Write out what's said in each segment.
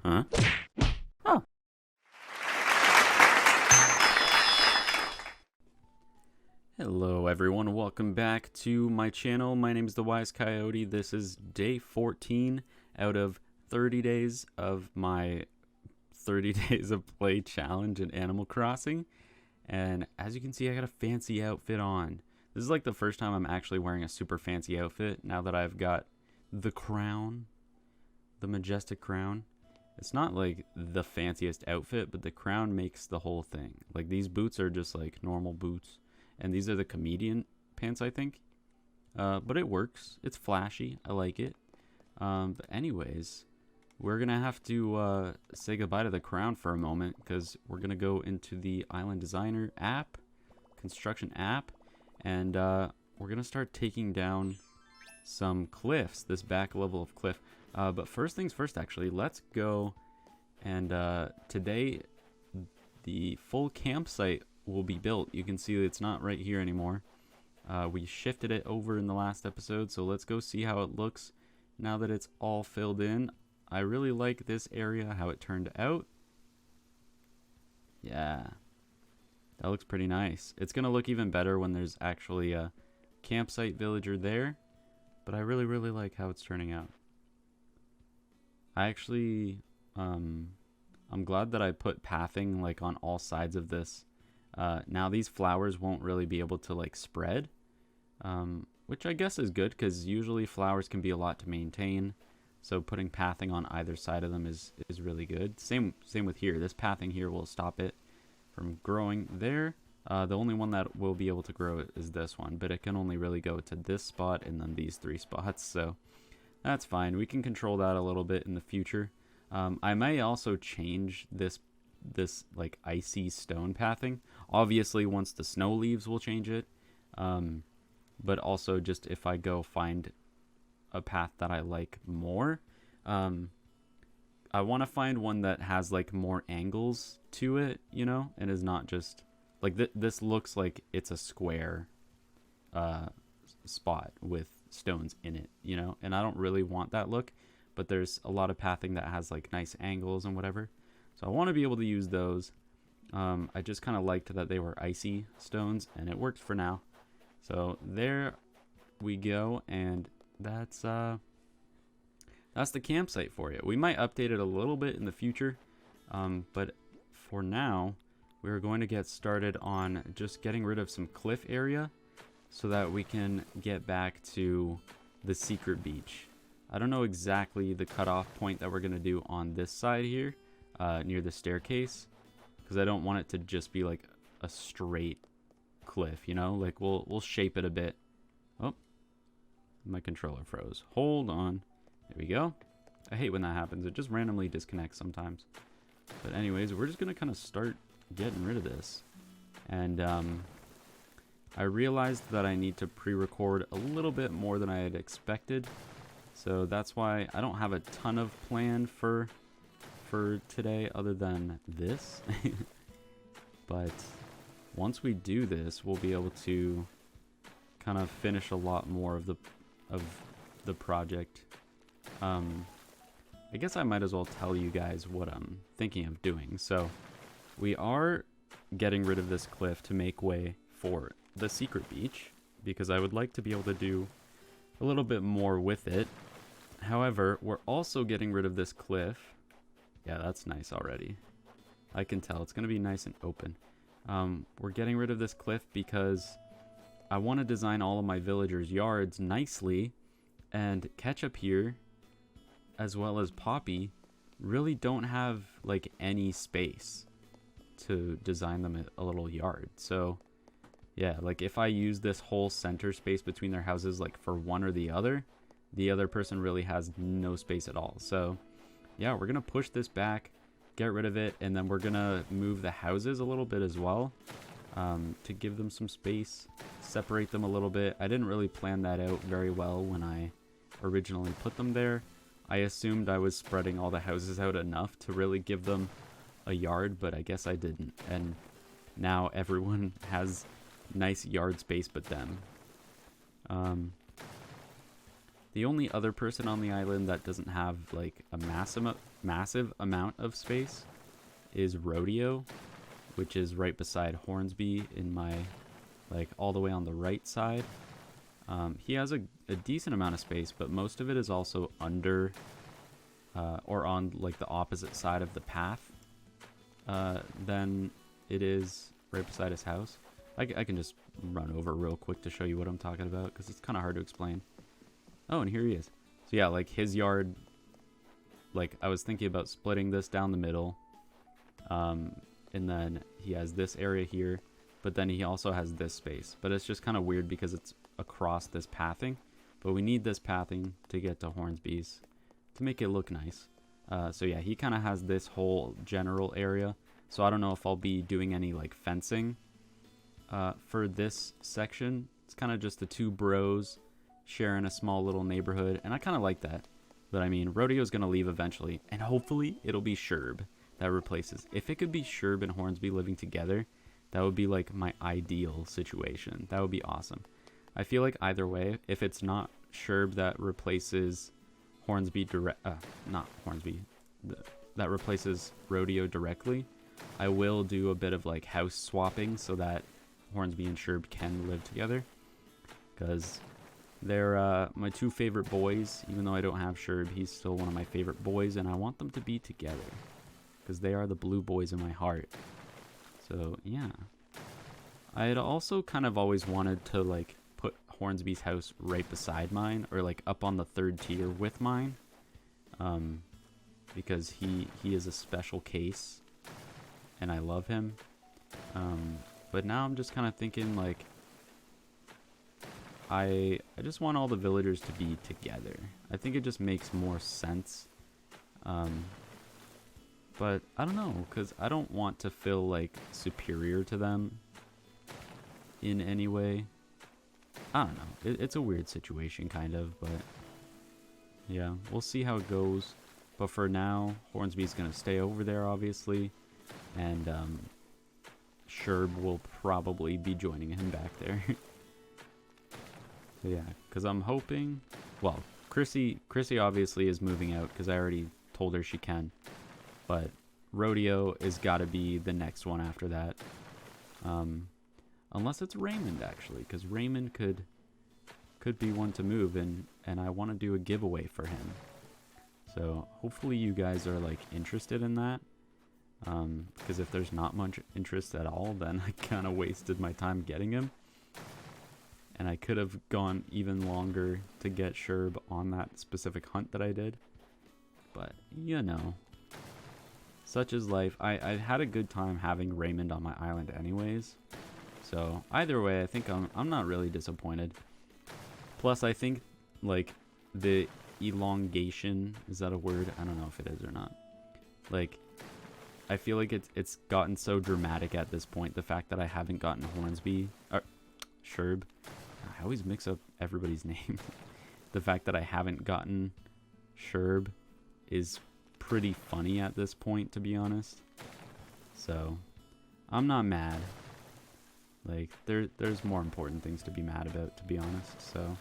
Huh? Oh. Hello everyone, welcome back to my channel. My name is TheWiseCoyote. This is day 14 out of 30 days of my 30 days of play challenge in Animal Crossing. And as you can see, I got a fancy outfit on. This is like the first time I'm actually wearing a super fancy outfit now that I've got the crown, the majestic crown. It's not like the fanciest outfit, but the crown makes the whole thing. Like, these boots are just like normal boots, and these are the comedian pants, I think. But it works. It's flashy. I like it. But anyways, we're gonna have to say goodbye to the crown for a moment, because we're gonna go into the Island Designer app, construction app, and we're gonna start taking down some cliffs, this back level of cliff. But first things first, actually, let's go. And today, the full campsite will be built. You can see it's not right here anymore. We shifted it over in the last episode, so let's go see how it looks now that it's all filled in. I really like this area, how it turned out. Yeah, that looks pretty nice. It's gonna look even better when there's actually a campsite villager there, but I really like how it's turning out. I actually, I'm glad that I put pathing like on all sides of this. Now these flowers won't really be able to like spread, which I guess is good, because usually flowers can be a lot to maintain. So putting pathing on either side of them is really good. Same with here. This pathing here will stop it from growing there. The only one that will be able to grow is this one, but it can only really go to this spot and then these 3 spots. So that's fine. We can control that a little bit in the future. I may also change this like icy stone pathing. Obviously, once the snow leaves, we'll change it. But also, just if I go find a path that I like more, I want to find one that has like more angles to it, you know, and is not just like this looks like it's a square spot with stones in it, you know, and I don't really want that look, but there's a lot of pathing that has like nice angles and whatever, so I want to be able to use those. I just kind of liked that they were icy stones, and it works for now. So there we go, and that's the campsite for you. We might update it a little bit in the future, but for now we're going to get started on just getting rid of some cliff area so that we can get back to the secret beach. I don't know exactly the cutoff point that we're going to do on this side here, near the staircase, because I don't want it to just be like a straight cliff, you know? Like, we'll shape it a bit. Oh, my controller froze. Hold on. There we go. I hate when that happens. It just randomly disconnects sometimes. But anyways, we're just going to kind of start getting rid of this. And I realized that I need to pre-record a little bit more than I had expected, so that's why I don't have a ton of plan for today other than this. But once we do this, we'll be able to kind of finish a lot more of the project. I guess I might as well tell you guys what I'm thinking of doing. So we are getting rid of this cliff to make way for the secret beach, because I would like to be able to do a little bit more with it. However, we're also getting rid of this cliff. Yeah, that's nice already. I can tell it's going to be nice and open. We're getting rid of this cliff because I want to design all of my villagers' yards nicely, and Ketchup here, as well as Poppy, really don't have like any space to design them a little yard. So yeah, like if I use this whole center space between their houses like for one or the other person really has no space at all. So yeah, we're gonna push this back, get rid of it, and then we're gonna move the houses a little bit as well, to give them some space, separate them a little bit. I didn't really plan that out very well when I originally put them there. I assumed I was spreading all the houses out enough to really give them a yard, but I guess I didn't, and now everyone has nice yard space but them. The only other person on the island that doesn't have like a massive amount of space is Rodeo, which is right beside Hornsby in my, like, all the way on the right side. He has a decent amount of space, but most of it is also under or on like the opposite side of the path than it is right beside his house. I can just run over real quick to show you what I'm talking about, because it's kind of hard to explain. Oh, and here he is. So yeah, like his yard, like I was thinking about splitting this down the middle. And then he has this area here, but then he also has this space. But it's just kind of weird because it's across this pathing. But we need this pathing to get to Hornsby's to make it look nice. So yeah, he kind of has this whole general area. So I don't know if I'll be doing any like fencing for this section. It's kind of just the two bros sharing a small little neighborhood, and I kind of like that. But I mean, Rodeo's gonna leave eventually, and hopefully it'll be Sherb that replaces. If it could be Sherb and Hornsby living together, that would be like my ideal situation. That would be awesome. I feel like either way, if it's not Sherb that replaces Hornsby not Hornsby, that replaces Rodeo directly, I will do a bit of like house swapping so that Hornsby and Sherb can live together, because they're my two favorite boys. Even though I don't have Sherb, he's still one of my favorite boys, and I want them to be together because they are the blue boys in my heart. So yeah, I had also kind of always wanted to like put Hornsby's house right beside mine, or like up on the third tier with mine, because he is a special case and I love him. But now I'm just kind of thinking like I just want all the villagers to be together. I think it just makes more sense. But I don't know, because I don't want to feel like superior to them in any way. I don't know. It's a weird situation, kind of, but yeah, we'll see how it goes. But for now, Hornsby's going to stay over there, obviously, and Sherb will probably be joining him back there. So yeah, because I'm hoping, well, Chrissy obviously is moving out because I already told her she can, but Rodeo is got to be the next one after that. Unless it's Raymond, actually, because Raymond could be one to move, and I want to do a giveaway for him. So hopefully you guys are like interested in that, because if there's not much interest at all, then I kind of wasted my time getting him, and I could have gone even longer to get Sherb on that specific hunt that I did. But you know, such is life. I had a good time having Raymond on my island anyways. So either way, I think I'm not really disappointed. Plus, I think like the elongation, is that a word? I don't know if it is or not. Like, I feel like it's gotten so dramatic at this point. The fact that I haven't gotten Hornsby or Sherb, I always mix up everybody's name. The fact that I haven't gotten Sherb is pretty funny at this point, to be honest. So I'm not mad. Like, there's more important things to be mad about, to be honest. So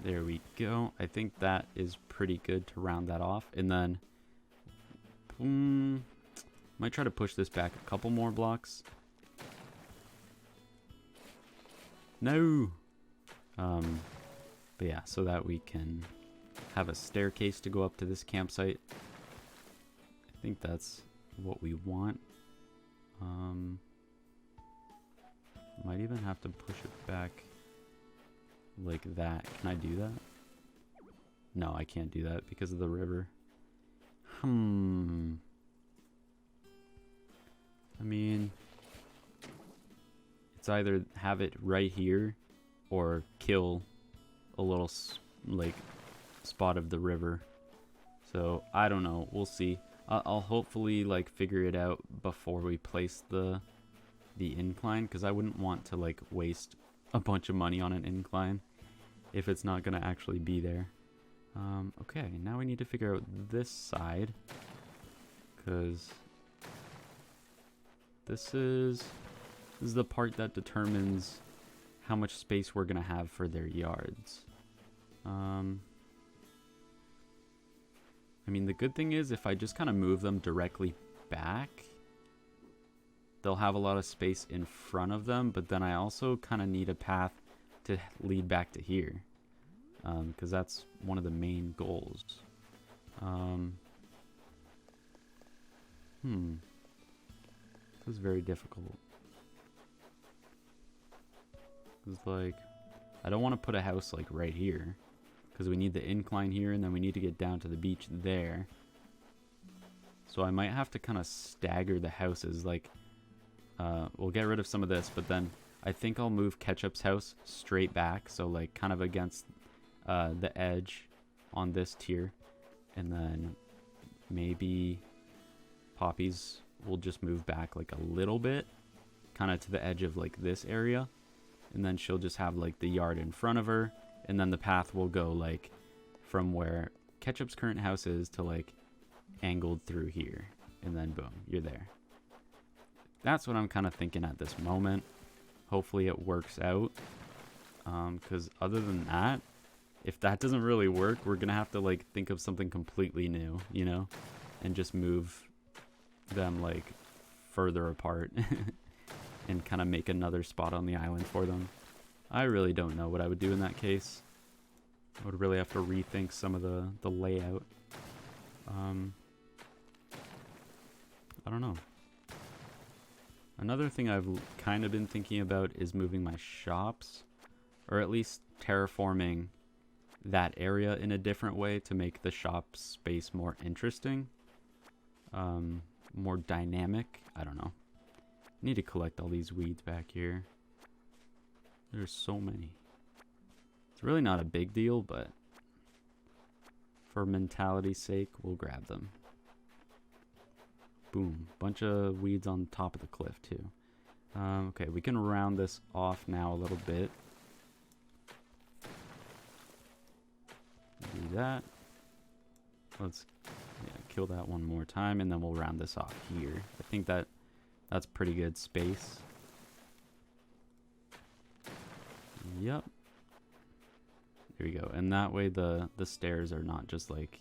there we go. I think that is pretty good to round that off. And then might try to push this back a couple more blocks. No. But yeah, so that we can have a staircase to go up to this campsite. I think that's what we want. Might even have to push it back like that. Can I do that? No, I can't do that because of the river. I mean, it's either have it right here or kill a little like spot of the river. So I don't know, we'll see. I'll hopefully like figure it out before we place the incline, because I wouldn't want to like waste a bunch of money on an incline if it's not gonna actually be there. Okay, now we need to figure out this side, because this is the part that determines how much space we're gonna have for their yards. I mean, the good thing is if I just kind of move them directly back, they'll have a lot of space in front of them, but then I also kind of need a path to lead back to here, because that's one of the main goals. This is very difficult. It's like, I don't want to put a house like right here, because we need the incline here, and then we need to get down to the beach there. So I might have to kind of stagger the houses. Like, we'll get rid of some of this, but then I think I'll move Ketchup's house straight back, so like kind of against the edge on this tier, and then maybe Poppy's will just move back like a little bit, kind of to the edge of like this area, and then she'll just have like the yard in front of her, and then the path will go like from where Ketchup's current house is to like angled through here, and then boom, you're there. That's what I'm kind of thinking at this moment. Hopefully it works out, because other than that, if that doesn't really work, we're gonna have to like think of something completely new, you know, and just move them like further apart and kind of make another spot on the island for them. I really don't know what I would do in that case. I would really have to rethink some of the layout. I don't know. Another thing I've kind of been thinking about is moving my shops, or at least terraforming that area in a different way to make the shop space more interesting, more dynamic. I don't know. I need to collect all these weeds back here. There's so many. It's really not a big deal, but for mentality's sake, we'll grab them. Boom. Bunch of weeds on top of the cliff, too. Okay, we can round this off now a little bit. Do that. Let's kill that one more time, and then we'll round this off here. I think that's pretty good space. Yep. There we go. And that way the stairs are not just like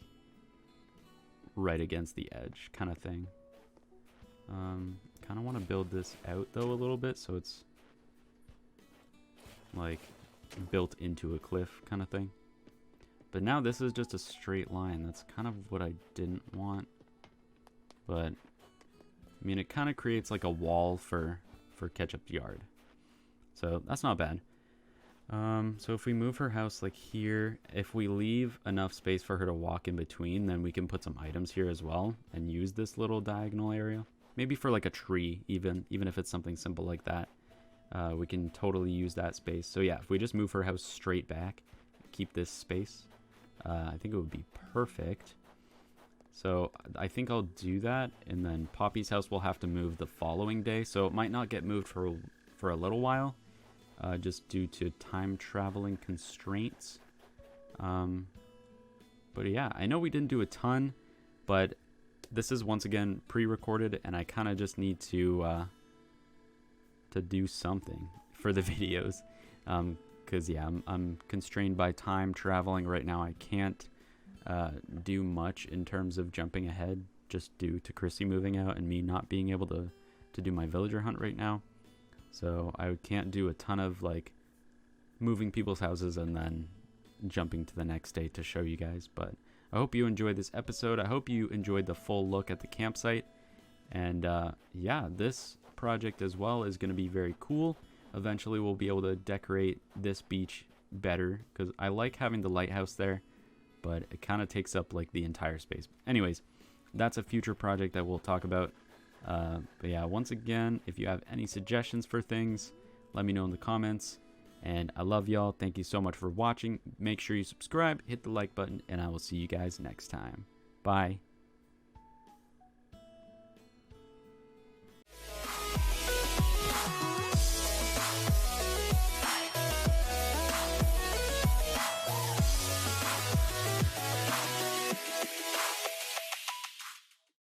right against the edge kind of thing. Kind of want to build this out though a little bit so it's like built into a cliff kind of thing. But now this is just a straight line. That's kind of what I didn't want. But I mean, it kind of creates like a wall for Ketchup's yard. So that's not bad. So if we move her house like here, if we leave enough space for her to walk in between, then we can put some items here as well and use this little diagonal area. Maybe for like a tree, even if it's something simple like that. We can totally use that space. So yeah, if we just move her house straight back, keep this space, I think it would be perfect. So I think I'll do that, and then Poppy's house will have to move the following day, so it might not get moved for a little while, just due to time traveling constraints. But yeah, I know we didn't do a ton, but this is once again pre-recorded, and I kind of just need to do something for the videos, because yeah, I'm constrained by time traveling right now. I can't do much in terms of jumping ahead, just due to Chrissy moving out and me not being able to do my villager hunt right now. So I can't do a ton of like moving people's houses and then jumping to the next day to show you guys. But I hope you enjoyed this episode. I hope you enjoyed the full look at the campsite. And yeah, this project as well is going to be very cool. Eventually we'll be able to decorate this beach better, because I like having the lighthouse there, but it kind of takes up like the entire space. Anyways, that's a future project that we'll talk about. But yeah, once again, if you have any suggestions for things, let me know in the comments. And I love y'all. Thank you so much for watching. Make sure you subscribe, hit the like button, and I will see you guys next time. Bye.